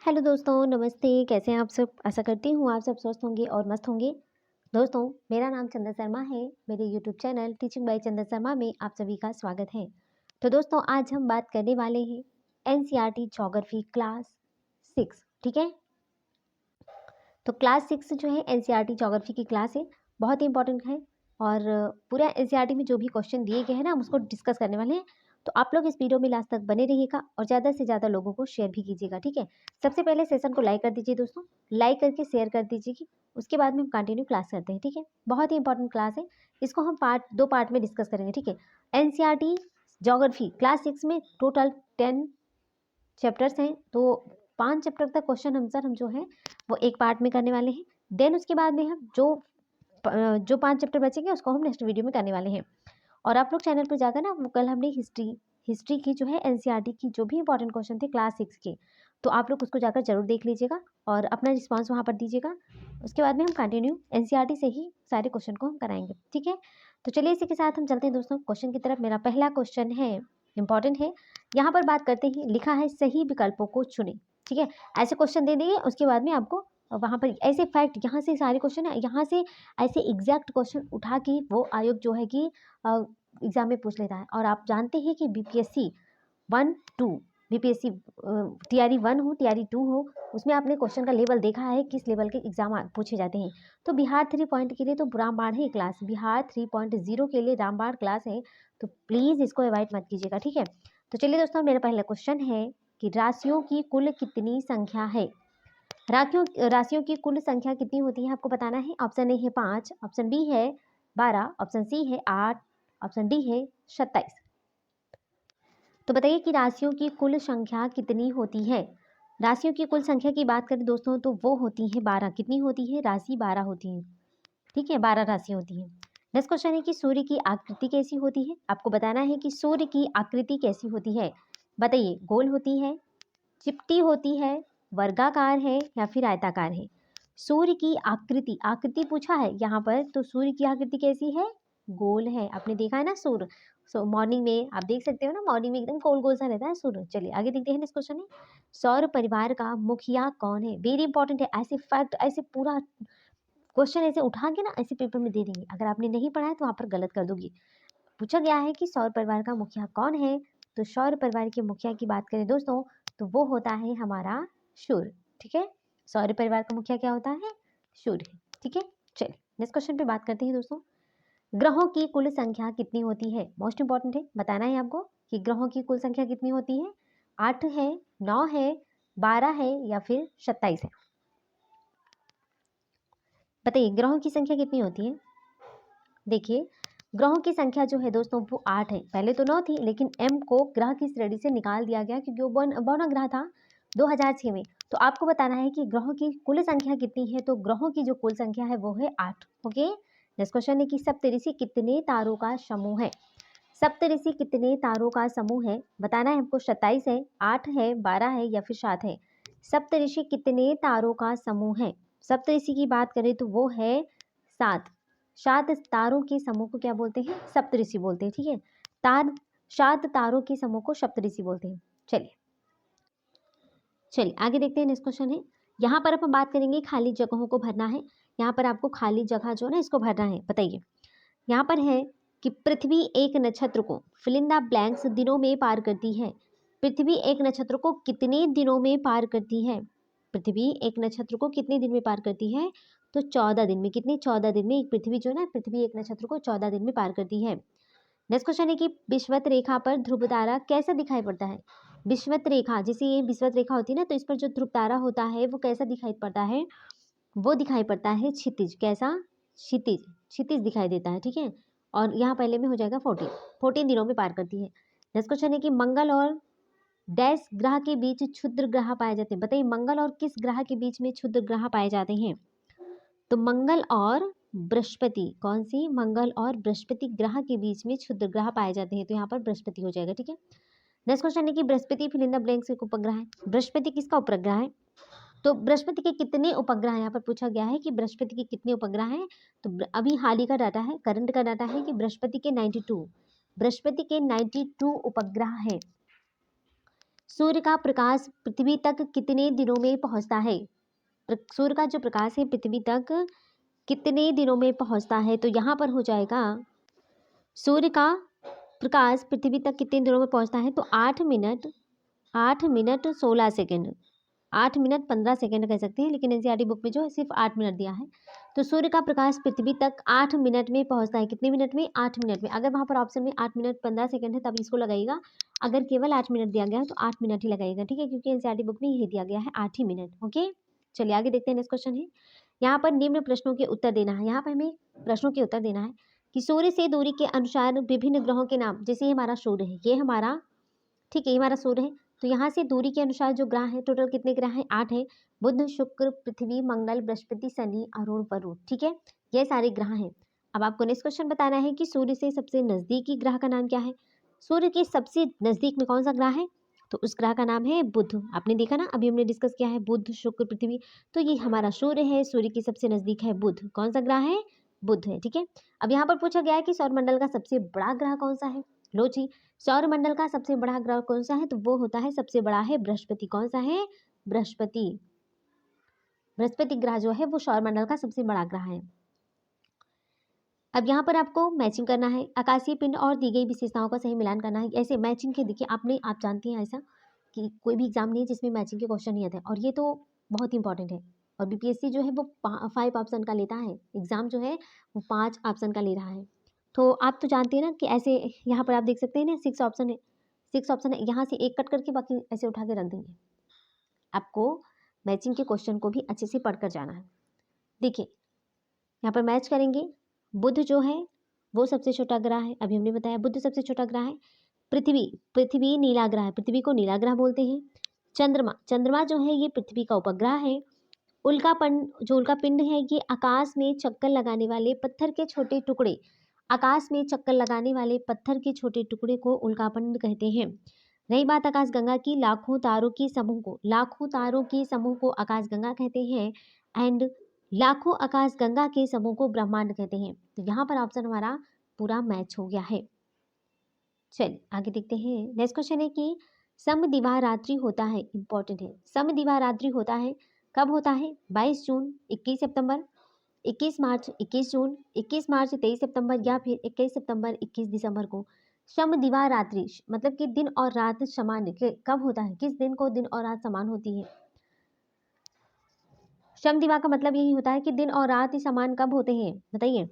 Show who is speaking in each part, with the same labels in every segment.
Speaker 1: Hello दोस्तों, नमस्ते। कैसे हैं आप सब? आशा करती हूँ आप सब स्वस्थ होंगे और मस्त होंगे। दोस्तों, मेरा नाम चंदन शर्मा है। मेरे यूट्यूब चैनल टीचिंग बाय चंदन शर्मा में आप सभी का स्वागत है। तो दोस्तों, आज हम बात करने वाले हैं एनसीईआरटी ज्योग्राफी क्लास 6। ठीक है। तो क्लास 6 जो है एनसीईआरटी ज्योग्राफी की क्लास है, बहुत ही इंपॉर्टेंट है। और पूरा एनसीईआरटी में जो भी क्वेश्चन दिए गए हैं ना, हम उसको डिस्कस करने वाले हैं। तो आप लोग इस वीडियो में लास्ट तक बने रहिएगा और ज़्यादा से ज़्यादा लोगों को शेयर भी कीजिएगा। ठीक है। सबसे पहले सेशन को लाइक कर दीजिए दोस्तों, लाइक करके शेयर कर दीजिए। उसके बाद में हम कंटिन्यू क्लास करते हैं। ठीक है। बहुत ही इंपॉर्टेंट क्लास है। इसको हम दो पार्ट में डिस्कस करेंगे। ठीक है। एनसीईआरटी ज्योग्राफी क्लास 6 में टोटल 10 चैप्टर्स हैं। तो 5 चैप्टर तक क्वेश्चन आंसर हम जो है वो एक पार्ट में करने वाले हैं। देन उसके बाद में हम जो 5 चैप्टर बचेंगे उसको हम नेक्स्ट वीडियो में करने वाले हैं। और आप लोग चैनल पर जाकर ना, वो कल हमने हिस्ट्री की जो है एनसीईआरटी की जो भी इंपॉर्टेंट क्वेश्चन थे क्लास 6 के, तो आप लोग उसको जाकर जरूर देख लीजिएगा और अपना रिस्पांस वहाँ पर दीजिएगा। उसके बाद में हम कंटिन्यू एनसीईआरटी से ही सारे क्वेश्चन को हम कराएंगे। ठीक है। तो चलिए इसी के साथ हम चलते हैं दोस्तों क्वेश्चन की तरफ। मेरा पहला क्वेश्चन है, इंपॉर्टेंट है। यहाँ पर बात करते हैं, लिखा है सही विकल्पों को चुने। ठीक है। ऐसे क्वेश्चन दे देंगे, उसके बाद में आपको वहाँ पर ऐसे फैक्ट, यहाँ से सारे क्वेश्चन है, यहाँ से ऐसे एग्जैक्ट क्वेश्चन उठा के वो आयोग जो है कि एग्जाम में पूछ लेता है। और आप जानते हैं कि बीपीएससी 1-2, बीपीएससी टीआरई 1 हो टीआरई 2 हो, उसमें आपने क्वेश्चन का लेवल देखा है, किस लेवल के एग्जाम पूछे जाते हैं। तो बिहार 3 पॉइंट के लिए तो रामबाण है क्लास, बिहार 3.0 के लिए रामबाण क्लास है। तो प्लीज़ इसको अवॉइड मत कीजिएगा। ठीक है। तो चलिए दोस्तों, मेरा पहला क्वेश्चन है कि राशियों की कुल कितनी संख्या है। राशियों की कुल संख्या कितनी होती है आपको बताना है। ऑप्शन ए है 5, ऑप्शन बी है 12, ऑप्शन सी है 8, ऑप्शन डी है 27। तो बताइए कि राशियों की कुल संख्या कितनी होती है। राशियों की कुल संख्या की बात करें दोस्तों तो वो होती है 12। कितनी होती है? राशि 12 होती है। ठीक है, 12 राशि होती है। नेक्स्ट क्वेश्चन है कि सूर्य की आकृति कैसी होती है। आपको बताना है कि सूर्य की आकृति कैसी होती है। बताइए, गोल होती है, चिपटी होती है, वर्गाकार है या फिर आयताकार है। सूर्य की आकृति, आकृति पूछा है यहाँ पर, तो सूर्य की आकृति कैसी है? गोल है। आपने देखा है ना सूर्य, मॉर्निंग में आप देख सकते हो ना, मॉर्निंग में एकदम गोल गोल सा रहता है सूर्य। चलिए आगे देखते हैं। नेक्स्ट क्वेश्चन है, सौर परिवार का मुखिया कौन है। वेरी इंपॉर्टेंट है। ऐसे फैक्ट, ऐसे पूरा क्वेश्चन ऐसे उठा के ना ऐसे पेपर में दे देंगे। अगर आपने नहीं पढ़ा है तो वहाँ पर गलत कर दोगी। पूछा गया है कि सौर परिवार का मुखिया कौन है। तो सौर परिवार के मुखिया की बात करें दोस्तों तो वो होता है हमारा सूर्य। ठीक है। सौर परिवार का मुखिया क्या होता है? सूर्य। ठीक है। चलिए नेक्स्ट क्वेश्चन पे बात करते हैं दोस्तों। ग्रहों की कुल संख्या कितनी होती है। मोस्ट इंपॉर्टेंट है, बताना है आपको कि ग्रहों की कुल संख्या कितनी होती है। 8 है, 9 है, 12 है या फिर 27 है। बताइए ग्रहों की संख्या कितनी होती है। देखिए, ग्रहों की संख्या जो है दोस्तों वो 8 है। पहले तो 9 थी, लेकिन एम को ग्रह की श्रेणी से निकाल दिया गया क्योंकि वो बौना ग्रह था 2006 में। तो आपको बताना है कि ग्रहों की कुल संख्या कितनी है। तो ग्रहों की जो कुल संख्या है वो है 8। ओके। नेक्स्ट क्वेश्चन है कि सप्तऋषि कितने तारों का समूह है। सप्तऋषि कितने तारों का समूह है, बताना है हमको। 27 है, 8 है, 12 है या फिर 7 है। सप्तऋषि कितने तारों का समूह है। सप्तऋषि की बात करें तो वो है 7। 7 तारों के समूह को क्या बोलते हैं? सप्तऋषि बोलते हैं। ठीक है। 7 तारों के समूह को सप्तऋषि बोलते हैं। चलिए चलिए आगे देखते हैं। नेक्स्ट क्वेश्चन है, यहाँ पर अपन बात करेंगे खाली जगहों को भरना है। यहाँ पर आपको खाली जगह जो है ना इसको भरना है। बताइए, यहाँ पर है कि पृथ्वी एक नक्षत्र को फिल इन द ब्लैंक्स दिनों में पार करती है। पृथ्वी एक नक्षत्र को कितने दिनों में पार करती है। पृथ्वी एक नक्षत्र को कितने दिन में पार करती है। तो 14 दिन में। कितने? 14 दिन में। एक पृथ्वी जो है ना, पृथ्वी एक नक्षत्र को 14 दिन में पार करती है। नेक्स्ट क्वेश्चन है कि विषुवत रेखा पर ध्रुव तारा कैसा दिखाई पड़ता है। विषुवत रेखा, जैसे ये विषुवत रेखा होती है ना, तो इस पर जो ध्रुव तारा होता है वो कैसा दिखाई पड़ता है। वो दिखाई पड़ता है क्षितिज। कैसा? क्षितिज। क्षितिज दिखाई देता है। ठीक है। और यहाँ पहले में हो जाएगा 14 दिनों में पार करती है। नेक्स्ट क्वेश्चन है कि मंगल और डैश ग्रह के बीच क्षुद्र ग्रह पाए जाते हैं। बताइए मंगल और किस ग्रह के बीच में क्षुद्र ग्रह पाए जाते हैं। तो मंगल और बृहस्पति। कौन सी? मंगल और बृहस्पति ग्रह के बीच में क्षुद्र ग्रह पाए जाते हैं। तो यहाँ पर बृहस्पति हो जाएगा। ठीक है। नेक्स्ट क्वेश्चन है कि Brihaspati fill in the blanks एक उपग्रह है। बृहस्पति किसका उपग्रह है। तो बृहस्पति के कितने उपग्रह हैं। यहाँ पर पूछा गया है कि बृहस्पति के कितने उपग्रह हैं। तो अभी हाल ही का डाटा है, करंट का डाटा है कि बृहस्पति के 92 उपग्रह हैं। सूर्य का प्रकाश पृथ्वी तक कितने दिनों में पहुंचता है? सूर्य का जो प्रकाश है पृथ्वी तक कितने दिनों में पहुंचता है? तो यहाँ पर हो जाएगा सूर्य का प्रकाश पृथ्वी तक कितने दिनों में पहुंचता है? तो 8 मिनट 16 सेकेंड, 8 मिनट 15 सेकेंड कह सकते हैं, लेकिन एनसीईआरटी बुक में जो है सिर्फ 8 मिनट दिया है। तो सूर्य का प्रकाश पृथ्वी तक 8 मिनट में पहुंचता है। कितने मिनट में? 8 मिनट में। अगर वहां पर ऑप्शन में 8 मिनट 15 सेकेंड है तब इसको लगाइएगा, अगर केवल 8 मिनट दिया गया है तो 8 मिनट ही लगाइएगा, ठीक है, क्योंकि एनसीईआरटी बुक में यही दिया गया है 8 ही मिनट। ओके, चलिए आगे देखते हैं। नेक्स्ट क्वेश्चन है, यहाँ पर निम्न प्रश्नों के उत्तर देना है। यहाँ पर हमें प्रश्नों के उत्तर देना है कि सूर्य से दूरी के अनुसार विभिन्न ग्रहों के नाम, जैसे ये हमारा सूर्य है, ये हमारा, ठीक है, ये हमारा सूर्य है, तो यहाँ से दूरी के अनुसार जो ग्रह है, टोटल कितने ग्रह हैं? 8 है। बुध, शुक्र, पृथ्वी, मंगल, बृहस्पति, शनि, अरुण, वरुण, ठीक है, ये सारे ग्रह हैं। अब आपको नेक्स्ट क्वेश्चन बताना है कि सूर्य से सबसे नजदीकी ग्रह का नाम क्या है? सूर्य के सबसे नजदीक में कौन सा ग्रह है? तो उस ग्रह का नाम है बुध। आपने देखा ना, अभी हमने डिस्कस किया है बुध, शुक्र, पृथ्वी, तो ये हमारा सूर्य है, सूर्य के सबसे नजदीक है बुध। कौन सा ग्रह है? बुध है, ठीक है। अब यहाँ पर पूछा गया है कि सौरमंडल का सबसे बड़ा ग्रह कौन सा है? लो जी, सौरमंडल का सबसे बड़ा ग्रह कौन सा है? तो वो होता है, सबसे बड़ा है बृहस्पति। कौन सा है? बृहस्पति। बृहस्पति ग्रह जो है वो सौरमंडल का सबसे बड़ा ग्रह है। अब यहाँ पर आपको मैचिंग करना है, आकाशीय पिंड और दी गई विशेषताओं का सही मिलान करना है। ऐसे मैचिंग के, देखिए आप जानती हैं ऐसा कि कोई भी एग्जाम नहीं है जिसमें मैचिंग के क्वेश्चन नहीं आते हैं, और ये तो बहुत इंपॉर्टेंट है। और बीपीएससी जो है वो 5 ऑप्शन का लेता है, एग्जाम जो है वो 5 ऑप्शन का ले रहा है। तो आप तो जानते हैं ना कि ऐसे, यहाँ पर आप देख सकते हैं ना 6 ऑप्शन है, 6 ऑप्शन है, यहाँ से एक कट करके बाकी ऐसे उठा के रख देंगे। आपको मैचिंग के क्वेश्चन को भी अच्छे से पढ़कर जाना है। देखिए यहाँ पर मैच करेंगे, बुध जो है वो सबसे छोटा ग्रह है, अभी हमने बताया बुध सबसे छोटा ग्रह है। पृथ्वी नीला ग्रह है, पृथ्वी को नीला ग्रह बोलते हैं। चंद्रमा जो है ये पृथ्वी का उपग्रह है। उल्का पिंड है ये आकाश में चक्कर लगाने वाले पत्थर के छोटे टुकड़े, आकाश में चक्कर लगाने वाले पत्थर के छोटे टुकड़े को उल्कापिंड कहते हैं। रही बात आकाशगंगा की, लाखों तारों के समूह को आकाशगंगा कहते हैं, एंड लाखों आकाशगंगा के समूह को ब्रह्मांड कहते हैं। तो यहाँ पर ऑप्शन हमारा पूरा मैच हो गया है। चलिए आगे देखते हैं। नेक्स्ट क्वेश्चन है कि समदिवारात्रि होता है, इंपॉर्टेंट है, समदिवारात्रि होता है कब होता है? 22 जून, 21 सितंबर, 21 मार्च, 21 जून, 21 मार्च 23 सितंबर, या फिर 21 सितंबर 21 दिसंबर को। समदिवारात्रि मतलब कि दिन और रात समान कब होता है? किस दिन को दिन और रात समान होती है? समदिवा का मतलब यही होता है कि दिन और रात समान कब होते हैं, बताइए।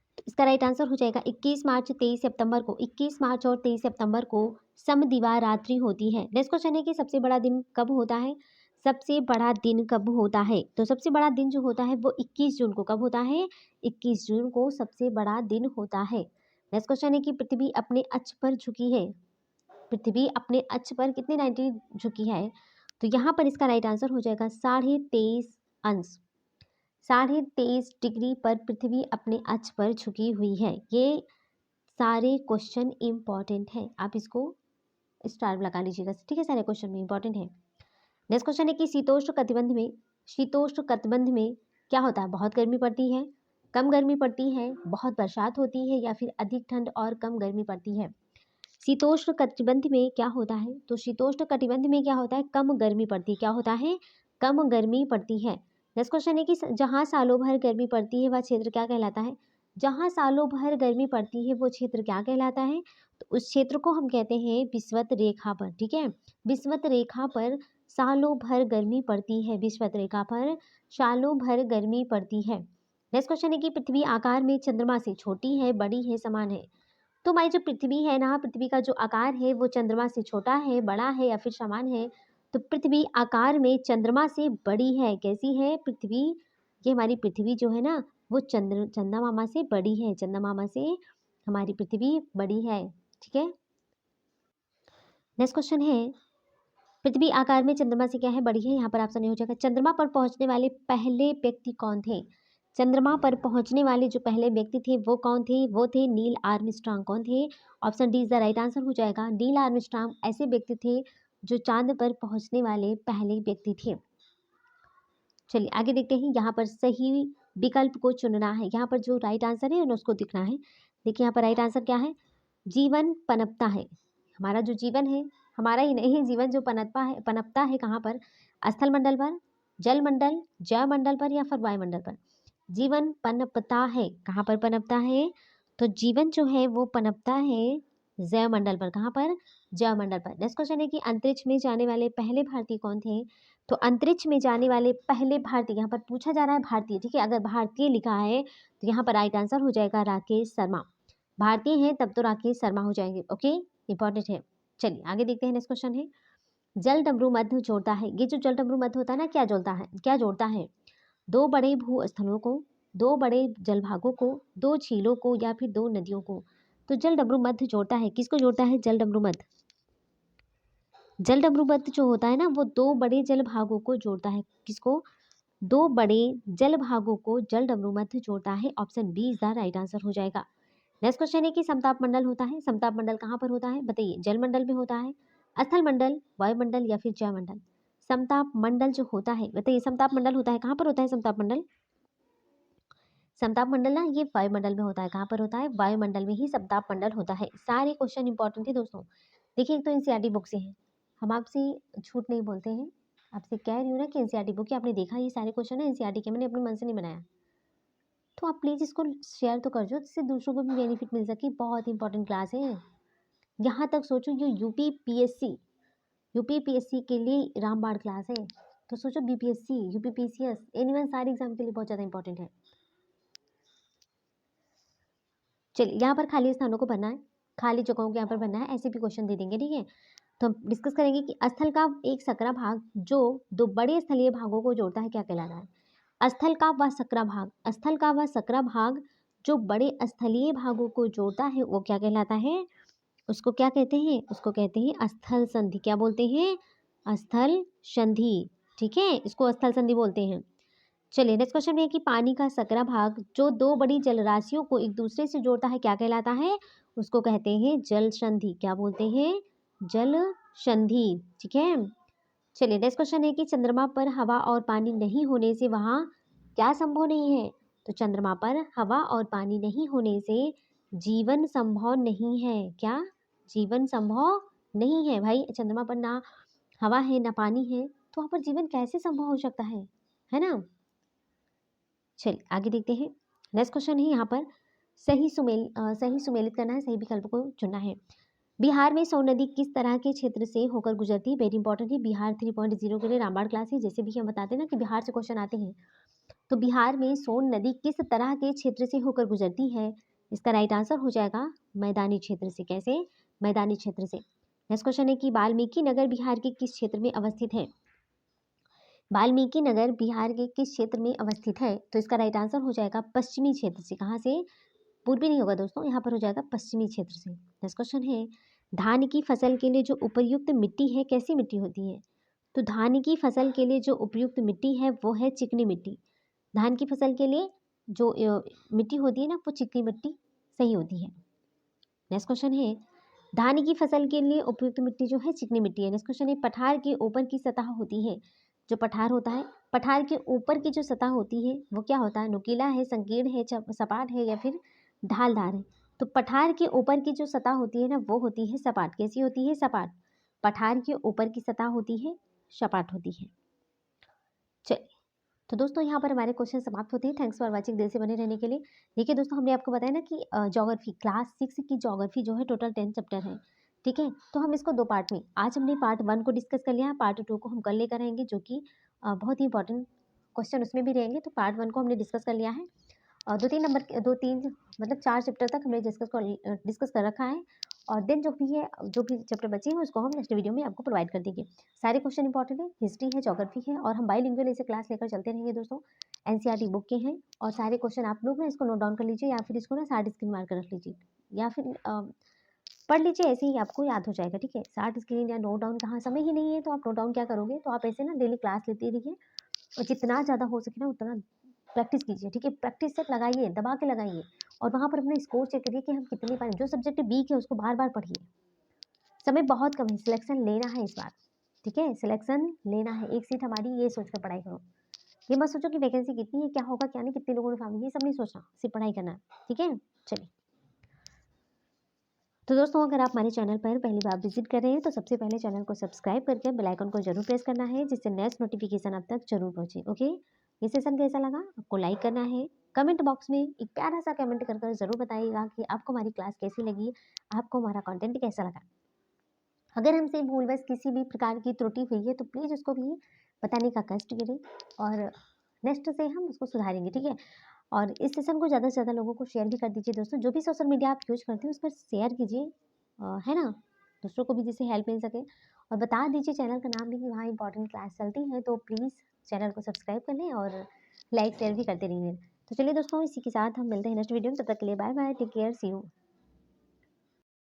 Speaker 1: तो इसका राइट आंसर हो जाएगा 21 मार्च 23 सितंबर को, 21 मार्च और 23 सितंबर को समदिवारात्रि होती है। नेक्स्ट क्वेश्चन है कि सबसे बड़ा दिन कब होता है? सबसे बड़ा दिन कब होता है? तो सबसे बड़ा दिन जो होता है वो 21 जून को। कब होता है? 21 जून को सबसे बड़ा दिन होता है। नेक्स्ट क्वेश्चन है कि पृथ्वी अपने अक्ष पर झुकी है, पृथ्वी अपने अक्ष पर कितने 90 झुकी है? तो यहाँ पर इसका राइट आंसर हो जाएगा 23.5 अंश, 23.5 डिग्री पर पृथ्वी अपने अक्ष पर झुकी हुई है। ये सारे क्वेश्चन इंपॉर्टेंट है, आप इसको स्टार लगा लीजिएगा, ठीक है, सारे क्वेश्चन में इंपॉर्टेंट है। नेक्स्ट क्वेश्चन है कि शीतोष्ण कटिबंध में क्या होता है? बहुत गर्मी पड़ती है, कम गर्मी पड़ती है, बहुत बरसात होती है, या फिर अधिक ठंड और कम गर्मी पड़ती है? शीतोष्ण कटिबंध में क्या होता है? तो शीतोष्ण कटिबंध में क्या होता है? कम गर्मी पड़ती है। क्या होता है? कम गर्मी पड़ती है। नेक्स्ट क्वेश्चन है कि जहाँ सालों भर गर्मी पड़ती है वह क्षेत्र क्या कहलाता है? जहाँ सालों भर गर्मी पड़ती है वो क्षेत्र क्या कहलाता है? तो उस क्षेत्र को हम कहते हैं विषुवत रेखा पर, ठीक है, विषुवत रेखा पर सालों भर गर्मी पड़ती है, विषुवत रेखा पर सालों भर गर्मी पड़ती है। नेक्स्ट क्वेश्चन है कि पृथ्वी आकार में चंद्रमा से छोटी है, बड़ी है, समान है? तो हमारी जो पृथ्वी है ना, पृथ्वी का जो आकार है वो चंद्रमा से छोटा है, बड़ा है, या फिर समान है? तो पृथ्वी आकार में चंद्रमा से बड़ी है। कैसी है पृथ्वी? ये हमारी पृथ्वी जो है ना वो चंदा मामा से बड़ी है, चंदा मामा से हमारी पृथ्वी बड़ी है, ठीक है। नेक्स्ट क्वेश्चन है, पृथ्वी आकार में चंद्रमा से क्या है? बड़ी है। यहाँ पर ऑप्शन नहीं हो जाएगा। चंद्रमा पर पहुंचने वाले पहले व्यक्ति कौन थे? चंद्रमा पर पहुंचने वाले जो पहले व्यक्ति थे वो कौन थे? वो थे नील आर्मस्ट्रांग। कौन थे? Option D is the right answer हो जाएगा। नील आर्मस्ट्रांग ऐसे व्यक्ति थे जो चांद पर पहुंचने वाले पहले व्यक्ति थे। चलिए आगे देखते हैं। यहाँ पर सही विकल्प को चुनना है, यहाँ पर जो राइट आंसर है उसको दिखना है। देखिए यहाँ पर राइट आंसर क्या है? जीवन पनपता है, हमारा जो जीवन है हमारा ही नहीं, जीवन जो पनपता है कहाँ पर? स्थल मंडल पर, जल मंडल, जय मंडल पर या फिर वायुमंडल पर? जीवन पनपता है, कहाँ पर पनपता है? तो जीवन जो है वो पनपता है जय मंडल पर। कहाँ पर? जय मंडल पर। नेक्स्ट क्वेश्चन है कि अंतरिक्ष में जाने वाले पहले भारतीय कौन थे? तो अंतरिक्ष में जाने वाले पहले भारतीय, यहाँ पर पूछा जा रहा है भारतीय, ठीक है। अगर भारतीय लिखा है तो यहाँ पर राइट आंसर हो जाएगा राकेश शर्मा। भारतीय हैं तब तो राकेश शर्मा हो जाएंगे। ओके, इंपॉर्टेंट है। चलिए आगे देखते हैं। नेक्स्ट क्वेश्चन है, जल डमरू मध्य जोड़ता है। ये जो जल डमरू मध्य होता है ना, क्या जोड़ता है? क्या जोड़ता है? दो बड़े भूस्थलों को, दो बड़े जलभागों को, दो झीलों को या फिर दो नदियों को। तो जल डमरू मध्य जोड़ता है, किसको जोड़ता है? जल डमरू मध्य। जल डमरू मध्य जो होता है ना, वो दो बड़े जल भागों को जोड़ता है। किसको? दो बड़े जल भागों को जल डमरू मध्य जोड़ता है। Option B is the right answer हो जाएगा। नेक्स्ट क्वेश्चन है कि समताप मंडल होता है। समताप मंडल कहाँ पर होता है? बताइए। जल मंडल में होता है, स्थल मंडल, वायुमंडल या फिर जय मंडल? समताप मंडल जो होता है, बताइए, समताप मंडल होता है कहाँ पर होता है? समताप मंडल, समताप मंडल ना ये वायुमंडल में होता है। कहाँ पर होता है? वायुमंडल में ही समताप मंडल होता है। सारे क्वेश्चन इंपॉर्टेंट है दोस्तों। देखिए, एक तो एनसीईआरटी बुक से है, हम आपसे झूठ नहीं बोलते हैं, आपसे कह रही हूँ ना कि एनसीईआरटी बुक है। आपने देखा ये सारे क्वेश्चन है एनसीईआरटी के, मैंने अपने मन से नहीं बनाया। तो आप प्लीज़ इसको शेयर तो कर दो, जिससे दूसरों को भी बेनिफिट मिल सके। बहुत इंपॉर्टेंट क्लास है। यहाँ तक सोचो, ये यूपीपीएससी के लिए रामबाण क्लास है। तो सोचो, बीपीएससी, यूपीपीसीएस, एनीवन, सारे एग्जाम के लिए बहुत ज़्यादा इंपॉर्टेंट है। चलिए, यहाँ पर खाली स्थानों को भरना है, खाली जगहों को यहाँ पर भरना है, ऐसे भी क्वेश्चन दे देंगे, ठीक है। तो हम डिस्कस करेंगे कि स्थल का एक सकरा भाग जो दो बड़े स्थलीय भागों को जोड़ता है, क्या कहलाता है? स्थल का व सकरा भाग, स्थल का व सकरा भाग जो बड़े स्थलीय भागों को जोड़ता है, वो क्या कहलाता है? उसको क्या कहते हैं? उसको कहते हैं स्थल संधि। क्या बोलते हैं? स्थल संधि, ठीक है, इसको स्थल संधि बोलते हैं। चलिए नेक्स्ट क्वेश्चन में है कि पानी का सकरा भाग जो दो बड़ी जलराशियों को एक दूसरे से जोड़ता है, क्या कहलाता है? उसको कहते हैं जल संधि। क्या बोलते हैं? जल संधि, ठीक है। चलिए नेक्स्ट क्वेश्चन है कि चंद्रमा पर हवा और पानी नहीं होने से वहाँ क्या संभव नहीं है? तो चंद्रमा पर हवा और पानी नहीं होने से जीवन संभव नहीं है। क्या? जीवन संभव नहीं है। भाई, चंद्रमा पर ना हवा है ना पानी है, तो वहाँ पर जीवन कैसे संभव हो सकता है ना। चलिए आगे देखते हैं। नेक्स्ट क्वेश्चन है यहाँ पर, सही सुमेलित करना है, सही विकल्प को चुनना है। बिहार में सोन नदी किस तरह के क्षेत्र से होकर गुजरती है? वेरी इंपॉर्टेंट है, बिहार 3.0 के लिए रामबाण क्लास है। जैसे भी हम बताते हैं ना कि बिहार से क्वेश्चन आते हैं, तो बिहार में सोन नदी किस तरह के क्षेत्र से होकर गुजरती है? इसका राइट आंसर हो जाएगा मैदानी क्षेत्र से। कैसे? मैदानी क्षेत्र से। नेक्स्ट क्वेश्चन है कि वाल्मीकि नगर बिहार के किस क्षेत्र में अवस्थित है? वाल्मीकि नगर बिहार के किस क्षेत्र में अवस्थित है? तो इसका राइट आंसर हो जाएगा पश्चिमी क्षेत्र से। कहाँ से? पूर्वी नहीं होगा दोस्तों, यहाँ पर हो जाएगा पश्चिमी क्षेत्र से। नेक्स्ट क्वेश्चन है, धान की फसल के लिए जो उपयुक्त मिट्टी है, कैसी मिट्टी होती है? तो धान की फसल के लिए जो उपयुक्त मिट्टी है वो है चिकनी मिट्टी। धान की फसल के लिए जो मिट्टी होती है ना, वो चिकनी मिट्टी सही होती है। नेक्स्ट क्वेश्चन है, धान की फसल के लिए उपयुक्त मिट्टी जो है चिकनी मिट्टी है। नेक्स्ट क्वेश्चन है, पठार के ऊपर की सतह होती है, जो पठार होता है, पठार के ऊपर की जो सतह होती है वो क्या होता है? नुकीला है, संकीर्ण है, सपाट है या फिर ढालदार है? तो पठार के ऊपर की जो सतह होती है ना, वो होती है सपाट। कैसी होती है? सपाट। पठार के ऊपर की सतह होती है सपाट होती है। चलिए, तो दोस्तों यहाँ पर हमारे क्वेश्चन समाप्त होते हैं। थैंक्स फॉर वाचिंग, दिल से बने रहने के लिए। देखिए दोस्तों, हमने आपको बताया ना कि ज्योग्राफी क्लास 6 की ज्योग्राफी जो है टोटल 10 चैप्टर है, ठीक है। तो हम इसको दो पार्ट में, आज हमने पार्ट 1 को डिस्कस कर लिया है, पार्ट 2 को हम कल लेकर आएंगे, जो कि बहुत ही इंपॉर्टेंट क्वेश्चन उसमें भी रहेंगे। तो पार्ट 1 को हमने डिस्कस कर लिया है, और 2-3 मतलब 4 चैप्टर तक हमने डिस्कस कर रखा है। और देन जो भी चैप्टर बचे हैं उसको हम नेक्स्ट वीडियो में आपको प्रोवाइड कर देंगे। सारे क्वेश्चन इंपॉर्टेंट है, हिस्ट्री है, ज्योग्राफी है, और हम बाईलिंगुअल ऐसे क्लास लेकर चलते रहेंगे दोस्तों। एनसीईआरटी बुक के हैं, और सारे क्वेश्चन आप लोग ना इसको नोट डाउन कर लीजिए, या फिर इसको ना 60 स्क्रीन मार कर रख लीजिए, या फिर पढ़ लीजिए, ऐसे ही आपको याद हो जाएगा, ठीक है। 60 स्क्रीन या नोट डाउन कहाँ, समय ही नहीं है, तो आप नोट डाउन क्या करोगे? तो आप ऐसे ना डेली क्लास लेते रहिए, और जितना ज़्यादा हो सके ना उतना प्रैक्टिस कीजिए, ठीक है। प्रैक्टिस सेट लगाइए, दबा के लगाइए, और वहाँ पर अपने स्कोर चेक करिए कि हम कितने पाए। जो सब्जेक्ट वीक है उसको बार बार पढ़िए। समय बहुत कम है, सिलेक्शन लेना है इस बार, ठीक है। सिलेक्शन लेना है, एक सीट हमारी, ये सोचकर पढ़ाई करो। ये मत सोचो कि वैकेंसी कितनी है, क्या होगा क्या नहीं, कितने लोगों ने फॉर्म, ये सब नहीं सोचना, सिर्फ पढ़ाई करना है, ठीक है। चलिए। तो दोस्तों अगर आप हमारे चैनल पर पहली बार विजिट कर रहे हैं तो सबसे पहले चैनल को सब्सक्राइब करके बेल आइकन को जरूर प्रेस करना है, जिससे नेक्स्ट नोटिफिकेशन आप तक जरूर पहुंचे। ओके, ये सेशन कैसा लगा आपको लाइक करना है, कमेंट बॉक्स में एक प्यारा सा कमेंट कर जरूर बताइएगा कि आपको हमारी क्लास कैसी लगी, आपको हमारा कंटेंट कैसा लगा। अगर हमसे भूलवश किसी भी प्रकार की त्रुटि हुई है तो प्लीज़ उसको भी बताने का कष्ट करें और नेक्स्ट से हम उसको सुधारेंगे, ठीक है। और इस सेशन को ज़्यादा से ज़्यादा लोगों को शेयर भी कर दीजिए दोस्तों। जो भी सोशल मीडिया आप यूज़ करते हैं उस पर शेयर कीजिए, है ना? दूसरों को भी जिससे हेल्प मिल सके। और बता दीजिए चैनल का नाम भी कि वहाँ इंपॉर्टेंट क्लास चलती है, तो प्लीज़ चैनल को सब्सक्राइब कर लें और लाइक शेयर भी करते रहिए। तो चलिए दोस्तों, इसी के साथ हम मिलते हैं नेक्स्ट वीडियो में। तब तक के लिए bye bye, take care, see you.